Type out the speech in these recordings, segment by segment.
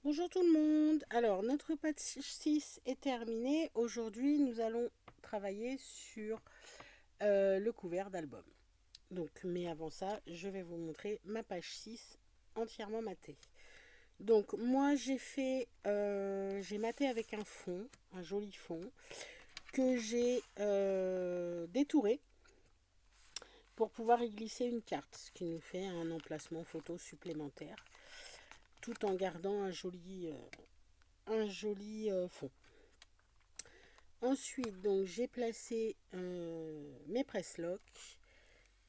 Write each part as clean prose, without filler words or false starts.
Bonjour tout le monde. Alors, notre page 6 est terminée. Aujourd'hui, nous allons travailler sur le couvert d'album. Donc, mais avant ça, je vais vous montrer ma page 6 entièrement matée. Donc, moi, j'ai maté avec un joli fond, que j'ai détouré pour pouvoir y glisser une carte, ce qui nous fait un emplacement photo supplémentaire, tout en gardant un joli fond. Ensuite, donc j'ai placé mes press locks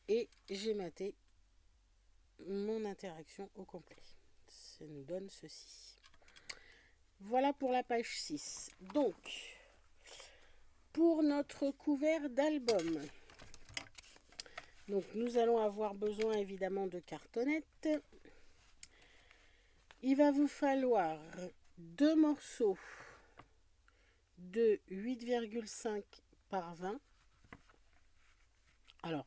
et j'ai maté mon interaction au complet. Ça nous donne ceci. Voilà pour la page 6. Donc, pour notre couvert d'album, donc nous allons avoir besoin évidemment de cartonnettes. Il va vous falloir deux morceaux de 8,5 par 20. Alors,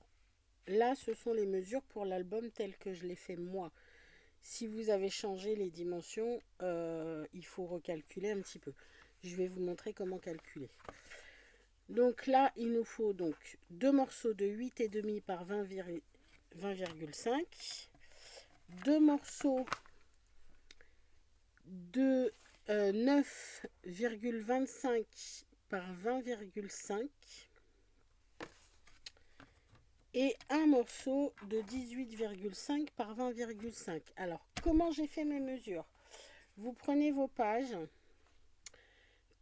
là, ce sont les mesures pour l'album tel que je l'ai fait moi. Si vous avez changé les dimensions, il faut recalculer un petit peu. Je vais vous montrer comment calculer. Donc là, il nous faut donc deux morceaux de 8,5 par 20,5. Deux morceaux de 9,25 par 20,5. Et un morceau de 18,5 par 20,5. Alors, comment j'ai fait mes mesures? Vous prenez vos pages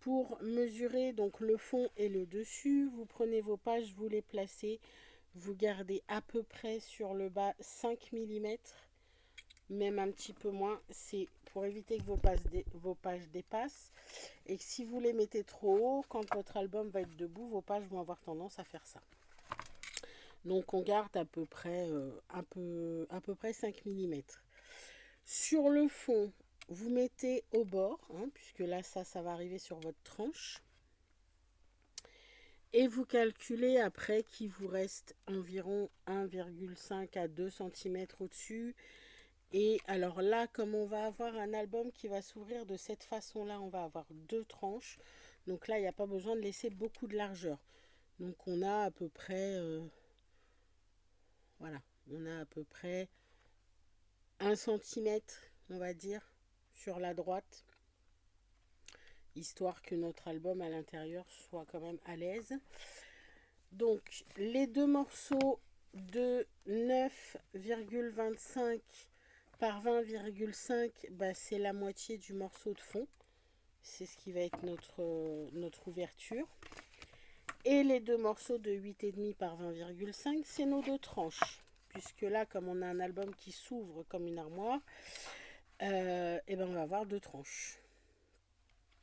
pour mesurer donc le fond et le dessus. Vous prenez vos pages, vous les placez. Vous gardez à peu près sur le bas 5 mm, même un petit peu moins. C'est pour éviter que vos pages dépassent. Et que si vous les mettez trop haut, quand votre album va être debout, vos pages vont avoir tendance à faire ça. Donc on garde à peu près, à peu près 5 mm. Sur le fond, vous mettez au bord, puisque là ça va arriver sur votre tranche. Et vous calculez après qu'il vous reste environ 1,5 à 2 cm au-dessus. Et alors là, comme on va avoir un album qui va s'ouvrir de cette façon-là, on va avoir deux tranches. Donc là, il n'y a pas besoin de laisser beaucoup de largeur. Donc on a à peu près... voilà, on a à peu près 1 cm, on va dire, sur la droite, histoire que notre album à l'intérieur soit quand même à l'aise. Donc, les deux morceaux de 9,25 par 20,5, bah, c'est la moitié du morceau de fond. C'est ce qui va être notre ouverture. Et les deux morceaux de 8,5 par 20,5, c'est nos deux tranches. Puisque là, comme on a un album qui s'ouvre comme une armoire, et ben on va avoir deux tranches.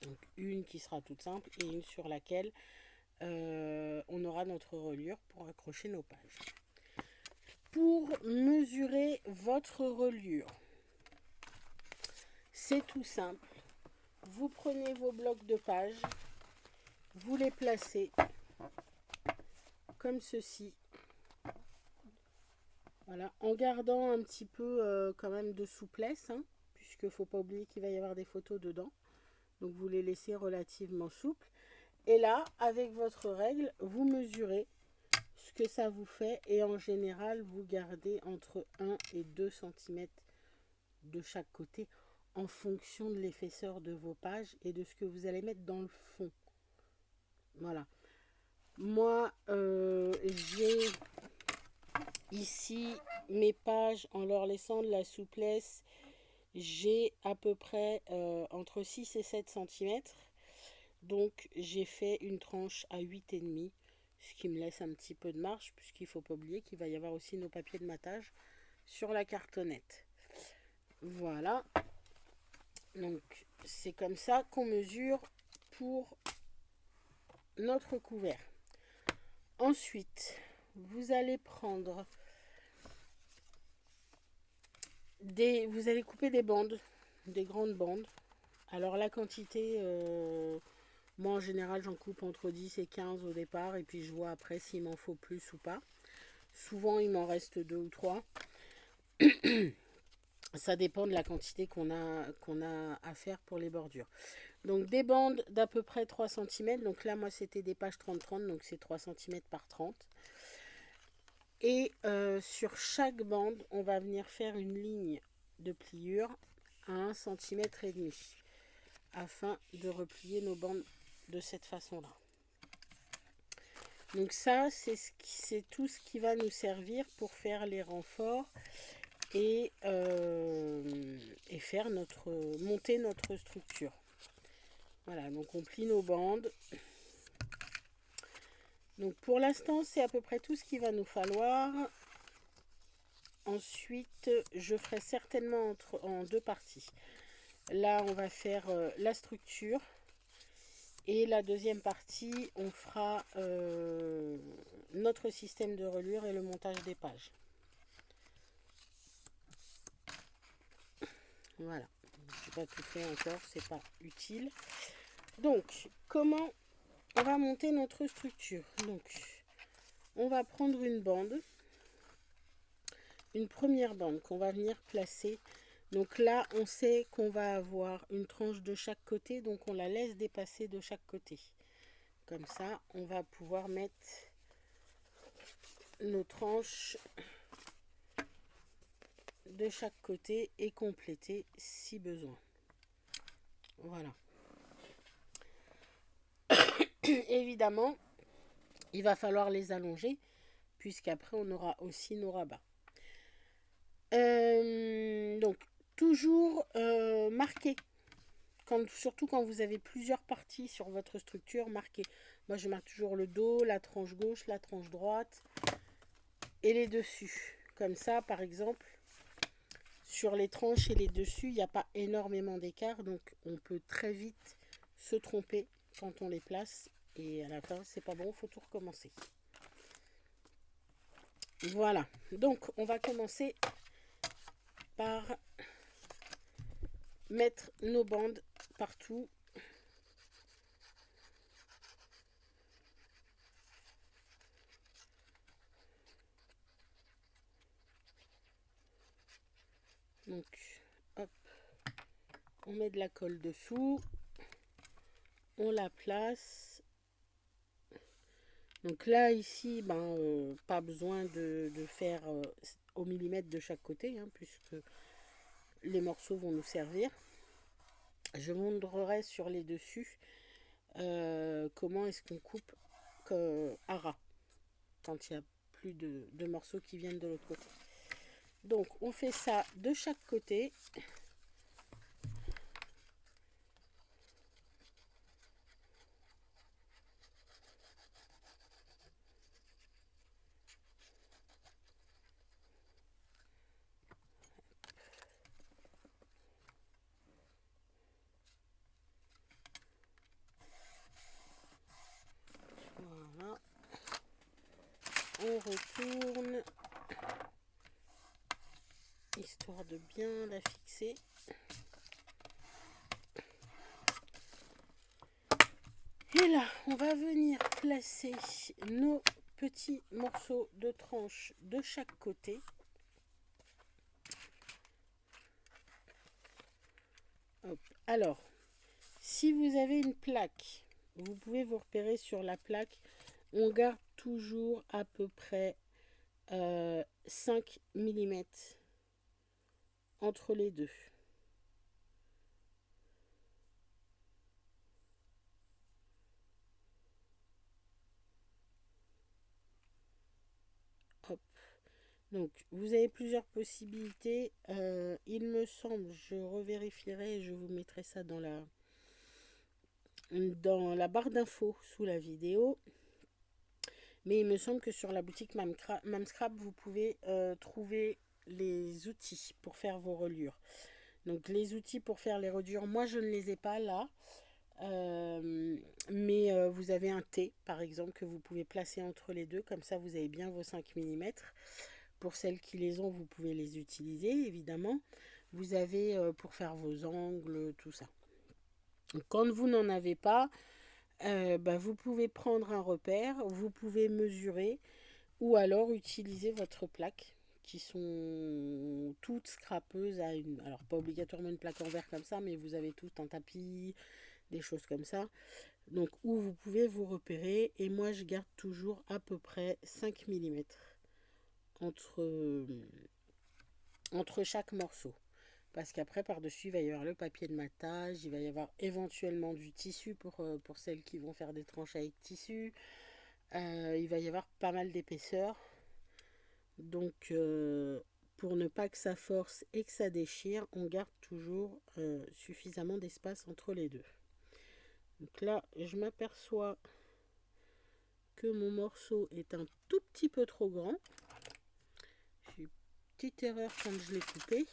Donc une qui sera toute simple et une sur laquelle on aura notre reliure pour accrocher nos pages. Pour mesurer votre reliure, c'est tout simple. Vous prenez vos blocs de pages, vous les placez comme ceci. Voilà, en gardant un petit peu quand même de souplesse, puisqu'il ne faut pas oublier qu'il va y avoir des photos dedans. Donc vous les laissez relativement souples. Et là, avec votre règle, vous mesurez ce que ça vous fait. Et en général, vous gardez entre 1 et 2 cm de chaque côté en fonction de l'épaisseur de vos pages et de ce que vous allez mettre dans le fond. Voilà. Moi, j'ai ici mes pages en leur laissant de la souplesse. J'ai à peu près entre 6 et 7 cm. Donc j'ai fait une tranche à 8,5, ce qui me laisse un petit peu de marge, puisqu'il ne faut pas oublier qu'il va y avoir aussi nos papiers de matage sur la cartonnette. Voilà. Donc c'est comme ça qu'on mesure pour notre couvert. Ensuite, vous allez prendre vous allez couper des bandes, des grandes bandes. Alors la quantité, moi en général j'en coupe entre 10 et 15 au départ, et puis je vois après s'il m'en faut plus ou pas. Souvent il m'en reste 2 ou 3. Ça dépend de la quantité qu'on a à faire pour les bordures. Donc des bandes d'à peu près 3 cm. Donc là, moi, c'était des pages 30-30, donc c'est 3 cm par 30. Et sur chaque bande, on va venir faire une ligne de pliure à 1,5 cm afin de replier nos bandes de cette façon-là. Donc ça, c'est tout ce qui va nous servir pour faire les renforts et faire monter notre structure. Voilà, donc on plie nos bandes. Donc pour l'instant, c'est à peu près tout ce qu'il va nous falloir. Ensuite, je ferai certainement en 2 parties. Là, on va faire la structure. Et la deuxième partie, on fera notre système de reliure et le montage des pages. Voilà. Je n'ai pas tout fait encore, c'est pas utile. Donc, comment on va monter notre structure? Donc, on va prendre une bande. Une première bande qu'on va venir placer. Donc là, on sait qu'on va avoir une tranche de chaque côté, donc on la laisse dépasser de chaque côté. Comme ça, on va pouvoir mettre nos tranches de chaque côté et compléter si besoin. Voilà. Évidemment, il va falloir les allonger, puisqu'après on aura aussi nos rabats. Donc, toujours marquer. Surtout quand vous avez plusieurs parties sur votre structure, marquez. Moi, je marque toujours le dos, la tranche gauche, la tranche droite et les dessus. Comme ça, par exemple, sur les tranches et les dessus, il n'y a pas énormément d'écart. Donc, on peut très vite se tromper quand on les place. Et à la fin, c'est pas bon, il faut tout recommencer. Voilà. Donc, on va commencer par mettre nos bandes partout. Donc, hop, on met de la colle dessous, on la place. Donc là, ici, pas besoin de faire au millimètre de chaque côté, hein, puisque les morceaux vont nous servir. Je montrerai sur les dessus comment est-ce qu'on coupe à ras, quand il n'y a plus de morceaux qui viennent de l'autre côté. Donc, on fait ça de chaque côté. Voilà. On retourne, histoire de bien la fixer. Et là, on va venir placer nos petits morceaux de tranche de chaque côté. Hop. Alors, si vous avez une plaque, vous pouvez vous repérer sur la plaque. On garde toujours à peu près 5 mm entre les deux. Hop. Donc, vous avez plusieurs possibilités. Il me semble, je revérifierai et je vous mettrai ça dans la barre d'infos sous la vidéo. Mais il me semble que sur la boutique Mamscrap, vous pouvez trouver les outils pour faire vos reliures. Donc les outils pour faire les reliures, moi je ne les ai pas là. Mais vous avez un T par exemple que vous pouvez placer entre les deux. Comme ça vous avez bien vos 5 mm. Pour celles qui les ont, vous pouvez les utiliser évidemment. Vous avez pour faire vos angles, tout ça. Quand vous n'en avez pas, vous pouvez prendre un repère, vous pouvez mesurer ou alors utiliser votre plaque qui sont toutes scrapeuses à une... Alors pas obligatoirement une plaque en verre comme ça, mais vous avez tout un tapis, des choses comme ça. Donc où vous pouvez vous repérer. Et moi je garde toujours à peu près 5 millimètres entre chaque morceau. Parce qu'après, par-dessus, il va y avoir le papier de matage, il va y avoir éventuellement du tissu pour celles qui vont faire des tranches avec tissu. Il va y avoir pas mal d'épaisseur. Donc, pour ne pas que ça force et que ça déchire, on garde toujours suffisamment d'espace entre les deux. Donc là, je m'aperçois que mon morceau est un tout petit peu trop grand. J'ai eu une petite erreur quand je l'ai coupé.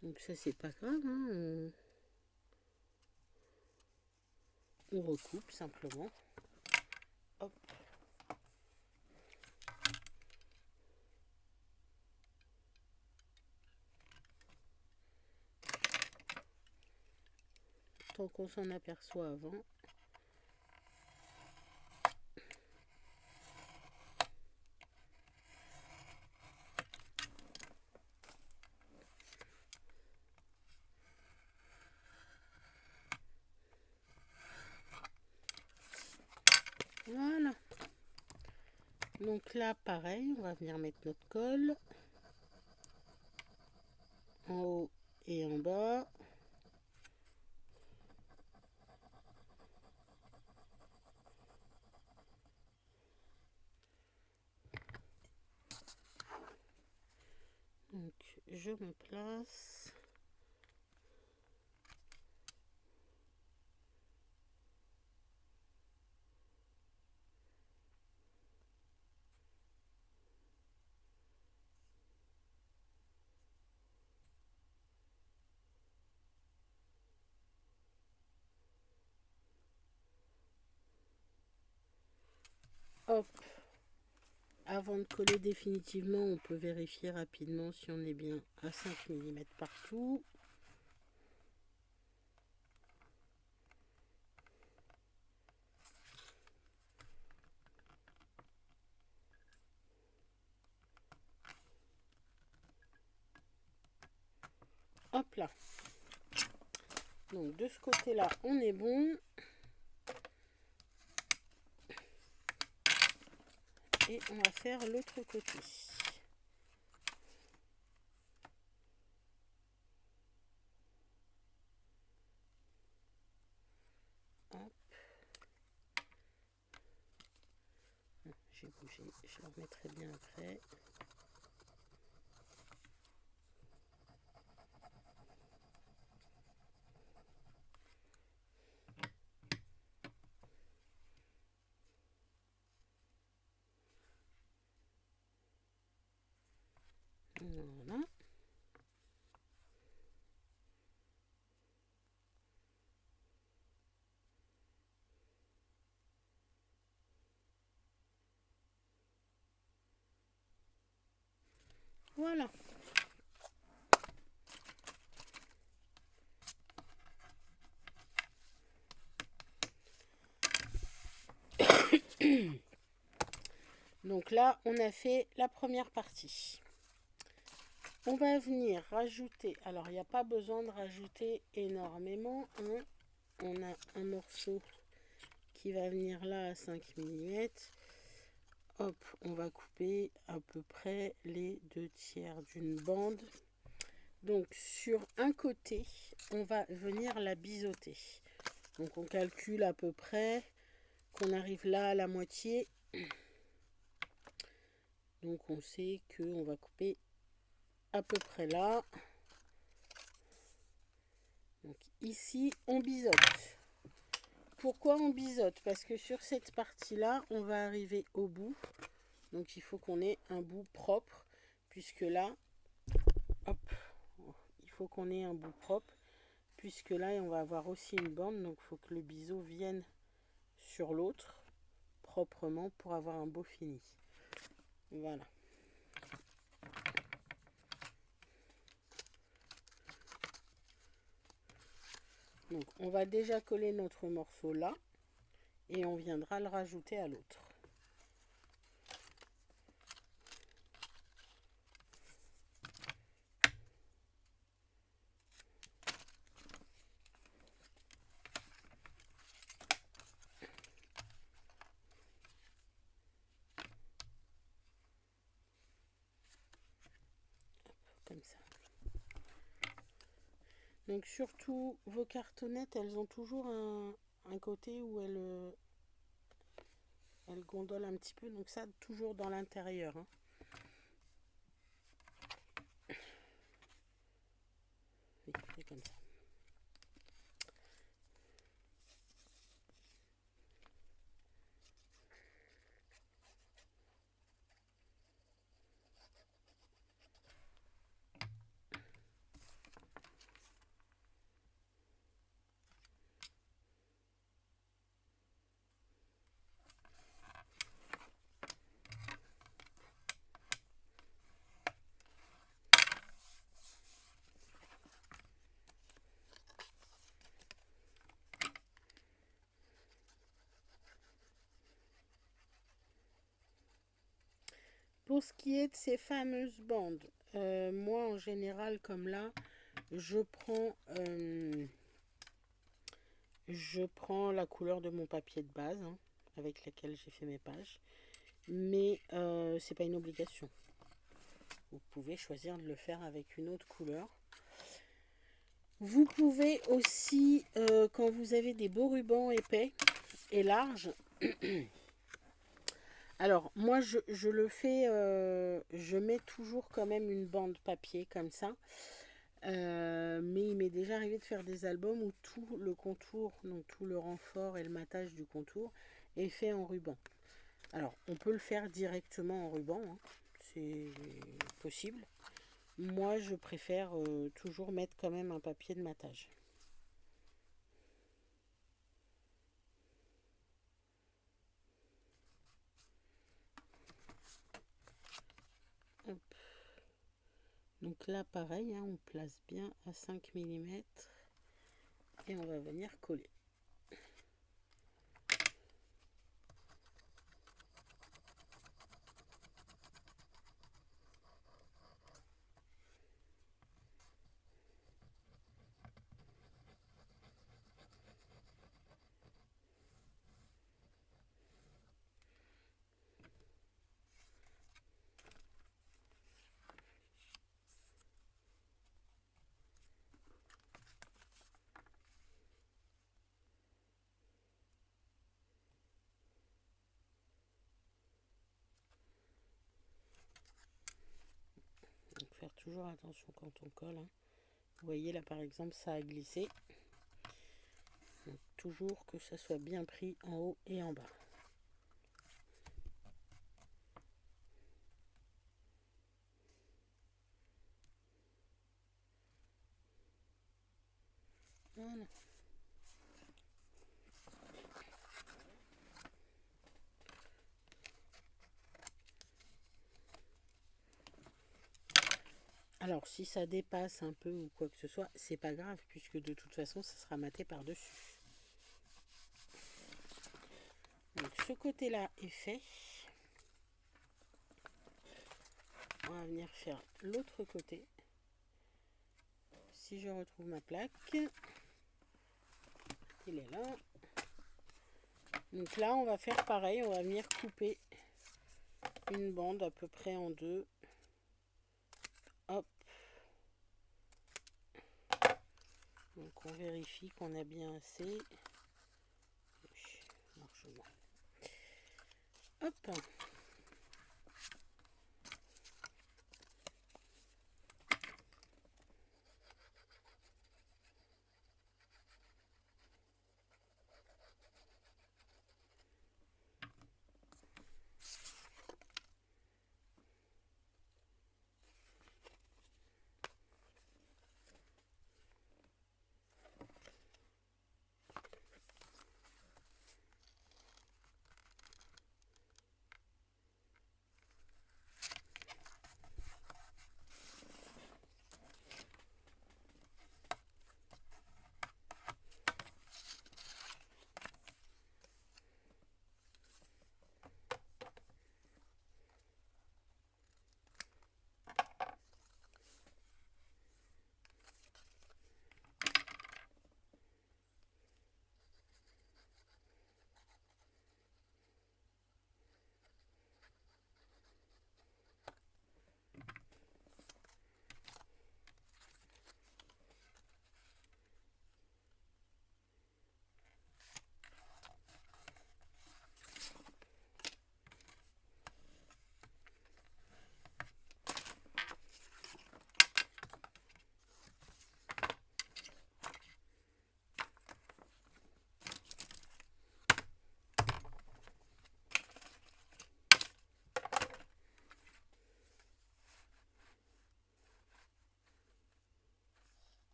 Donc ça, c'est pas grave, hein. On recoupe simplement. Hop. Tant qu'on s'en aperçoit avant. Voilà. Donc là, pareil, on va venir mettre notre colle en haut et en bas. Donc je me place. Hop. Avant de coller définitivement, on peut vérifier rapidement si on est bien à 5 mm partout. Hop là. Donc de ce côté-là, on est bon. Et on va faire l'autre côté. Hop. J'ai bougé, je le remettrai bien après. Voilà. Voilà. Donc là, on a fait la première partie. On va venir rajouter, alors il n'y a pas besoin de rajouter énormément, hein. On a un morceau qui va venir là à 5 mm. Hop, on va couper à peu près les 2/3 d'une bande. Donc sur un côté, on va venir la biseauter. Donc on calcule à peu près qu'on arrive là à la moitié. Donc on sait qu'on va couper à peu près là. Donc ici, on biseaute. Pourquoi on biseaute? Parce que sur cette partie-là, on va arriver au bout. Donc il faut qu'on ait un bout propre. Puisque là, hop, il faut qu'on ait un bout propre. Puisque là, on va avoir aussi une bande. Donc il faut que le biseau vienne sur l'autre proprement pour avoir un beau fini. Voilà. Donc on va déjà coller notre morceau là et on viendra le rajouter à l'autre. Donc surtout vos cartonnettes, elles ont toujours un côté où elles gondolent un petit peu. Donc ça, toujours dans l'intérieur. Hein. Oui, c'est comme ça. Pour ce qui est de ces fameuses bandes, moi en général comme là, je prends la couleur de mon papier de base hein, avec laquelle j'ai fait mes pages, mais c'est pas une obligation. Vous pouvez choisir de le faire avec une autre couleur. Vous pouvez aussi, quand vous avez des beaux rubans épais et larges, alors moi je le fais, je mets toujours quand même une bande papier comme ça. Mais il m'est déjà arrivé de faire des albums où tout le contour, donc tout le renfort et le matage du contour est fait en ruban. Alors on peut le faire directement en ruban, hein, c'est possible. Moi je préfère toujours mettre quand même un papier de matage. Hop. Donc là pareil, hein, on place bien à 5 mm et on va venir coller. Donc faire toujours attention quand on colle. Hein. Vous voyez là par exemple ça a glissé. Donc, toujours que ça soit bien pris en haut et en bas. Voilà. Alors si ça dépasse un peu ou quoi que ce soit, c'est pas grave puisque de toute façon ça sera maté par-dessus. Donc ce côté-là est fait. On va venir faire l'autre côté. Si je retrouve ma plaque, il est là. Donc là on va faire pareil, on va venir couper une bande à peu près en deux. Hop. Donc on vérifie qu'on a bien assez. Largement. Hop.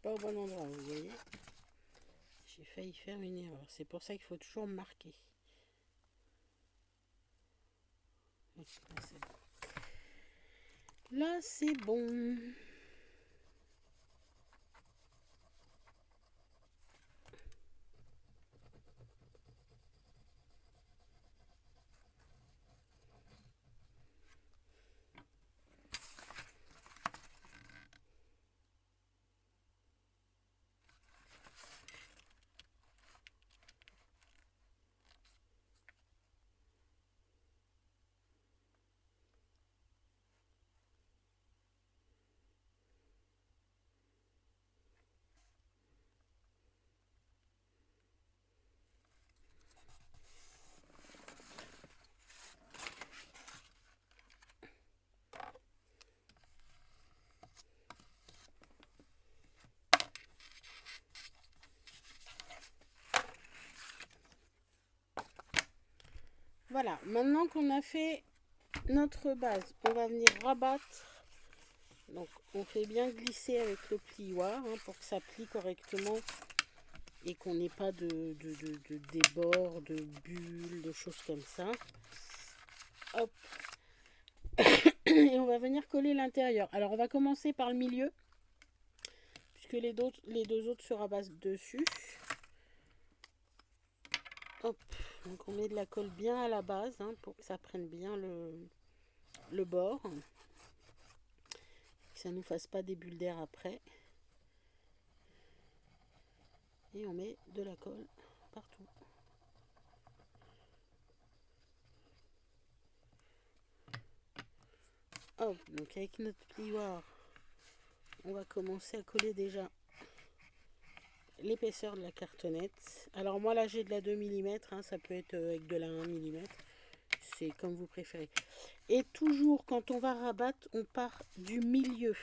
pas au bon endroit, vous voyez. J'ai failli faire une erreur. C'est pour ça qu'il faut toujours marquer. Là, c'est bon. Voilà, maintenant qu'on a fait notre base, on va venir rabattre. Donc on fait bien glisser avec le plioir pour que ça plie correctement et qu'on n'ait pas de débords, de bulles, de choses comme ça. Hop. Et on va venir coller l'intérieur. Alors on va commencer par le milieu, puisque les deux autres se rabattent dessus. Hop. Donc on met de la colle bien à la base pour que ça prenne bien le bord. Que ça ne nous fasse pas des bulles d'air après. Et on met de la colle partout. Hop, donc avec notre plioir, on va commencer à coller déjà l'épaisseur de la cartonnette. Alors moi là j'ai de la 2 mm, ça peut être avec de la 1 mm. C'est comme vous préférez. Et toujours quand on va rabattre, on part du milieu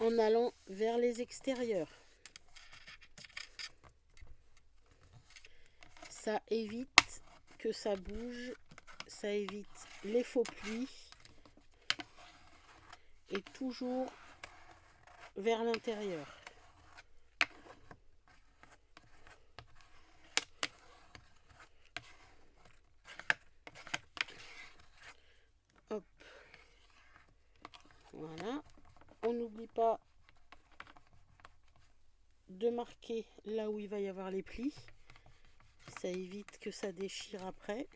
en allant vers les extérieurs. Ça évite que ça bouge, ça évite les faux plis. Et toujours vers l'intérieur. Hop. Voilà. On n'oublie pas de marquer là où il va y avoir les plis. Ça évite que ça déchire après.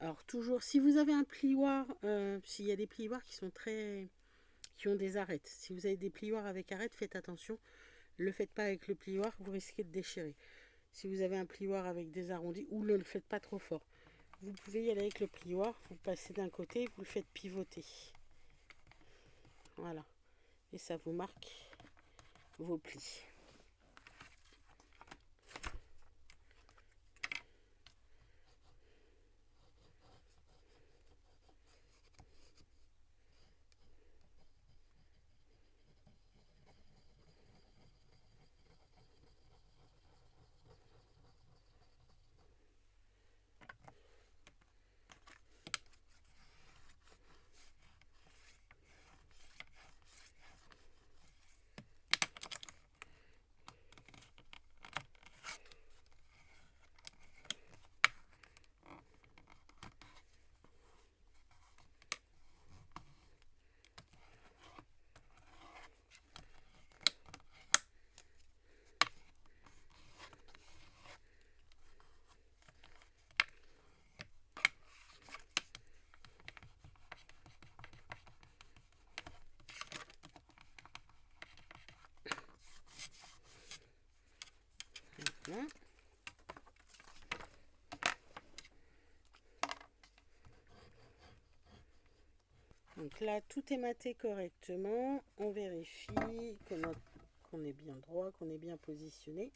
Alors toujours, si vous avez un plioir, s'il y a des plioirs qui ont des arêtes. Si vous avez des plioirs avec arêtes, faites attention. Ne le faites pas avec le plioir, vous risquez de déchirer. Si vous avez un plioir avec des arrondis, ou ne le faites pas trop fort. Vous pouvez y aller avec le plioir, vous passez d'un côté, vous le faites pivoter. Voilà. Et ça vous marque vos plis. Voilà. Donc là, tout est maté correctement. On vérifie qu'on est bien droit, qu'on est bien positionné.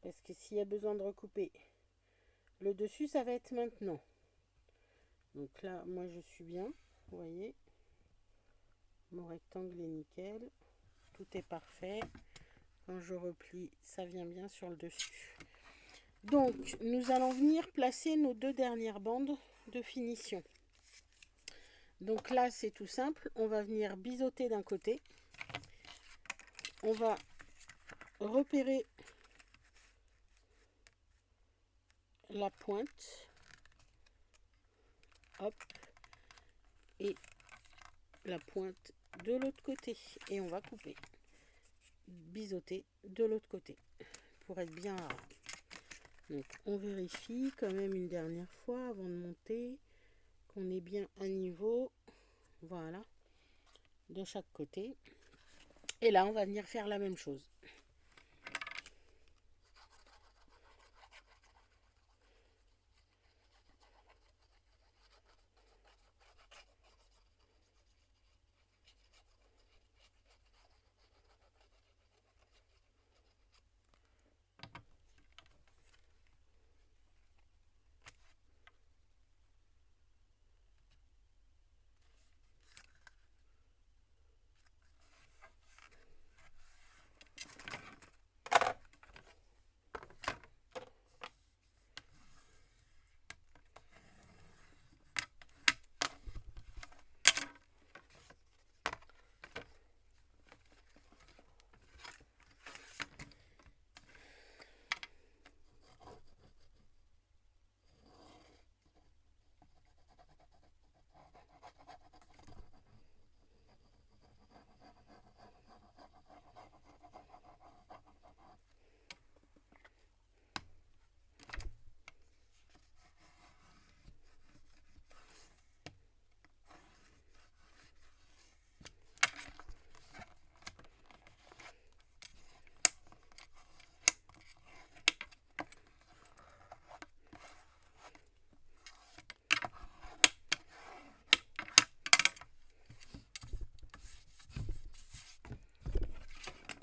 Parce que s'il y a besoin de recouper le dessus, ça va être maintenant. Donc là, moi, je suis bien. Vous voyez, mon rectangle est nickel. Tout est parfait. Quand je replie, ça vient bien sur le dessus. Donc, nous allons venir placer nos deux dernières bandes de finition. Donc là, c'est tout simple. On va venir biseauter d'un côté. On va repérer la pointe, hop, et la pointe de l'autre côté, et on va couper, biseauter de l'autre côté pour être bien ras. Donc on vérifie quand même une dernière fois avant de monter qu'on est bien à niveau, voilà, de chaque côté. Et là on va venir faire la même chose.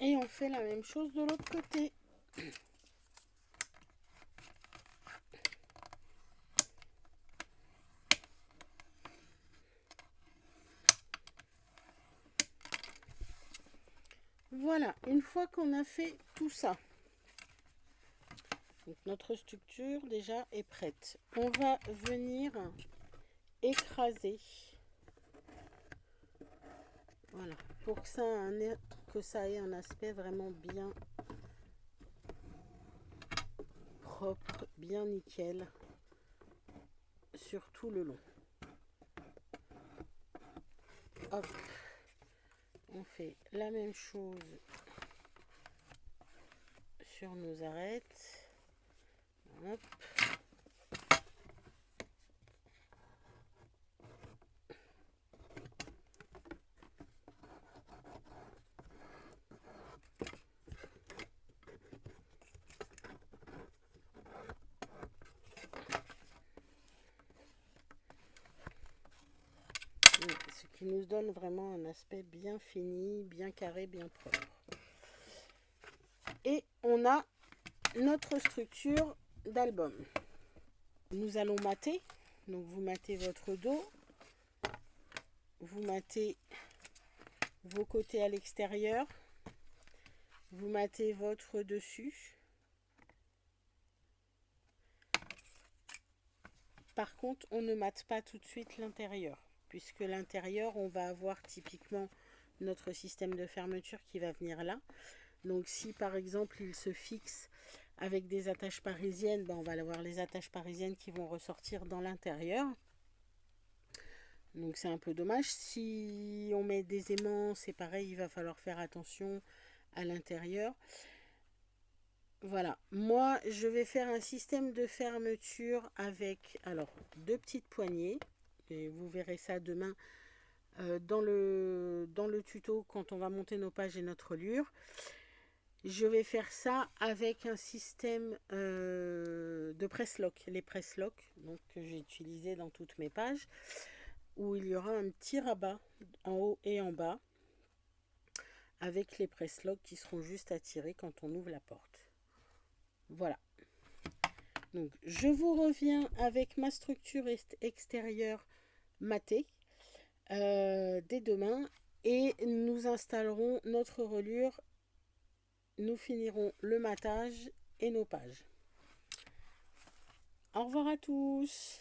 Et on fait la même chose de l'autre côté. Voilà, une fois qu'on a fait tout ça, donc notre structure déjà est prête. On va venir écraser, voilà, pour que ça ait un aspect vraiment bien propre, bien nickel sur tout le long. Hop, on fait la même chose sur nos arêtes. Hop. Ce qui nous donne vraiment un aspect bien fini, bien carré, bien propre. Et on a notre structure d'album. Nous allons mater. Donc vous matez votre dos, vous matez vos côtés à l'extérieur, vous matez votre dessus. Par contre, on ne mate pas tout de suite l'intérieur, puisque l'intérieur, on va avoir typiquement notre système de fermeture qui va venir là. Donc si par exemple il se fixe avec des attaches parisiennes, ben on va avoir les attaches parisiennes qui vont ressortir dans l'intérieur. Donc c'est un peu dommage. Si on met des aimants, c'est pareil, il va falloir faire attention à l'intérieur. Voilà, moi je vais faire un système de fermeture avec alors 2 petites poignées. Et vous verrez ça demain dans le tuto quand on va monter nos pages et notre reliure. Je vais faire ça avec un système de press-lock, les press-lock que j'ai utilisé dans toutes mes pages, où il y aura un petit rabat en haut et en bas avec les press-lock qui seront juste à tirer quand on ouvre la porte. Voilà. Donc je vous reviens avec ma structure extérieure matée dès demain et nous installerons notre reliure. Nous finirons le matage et nos pages. Au revoir à tous.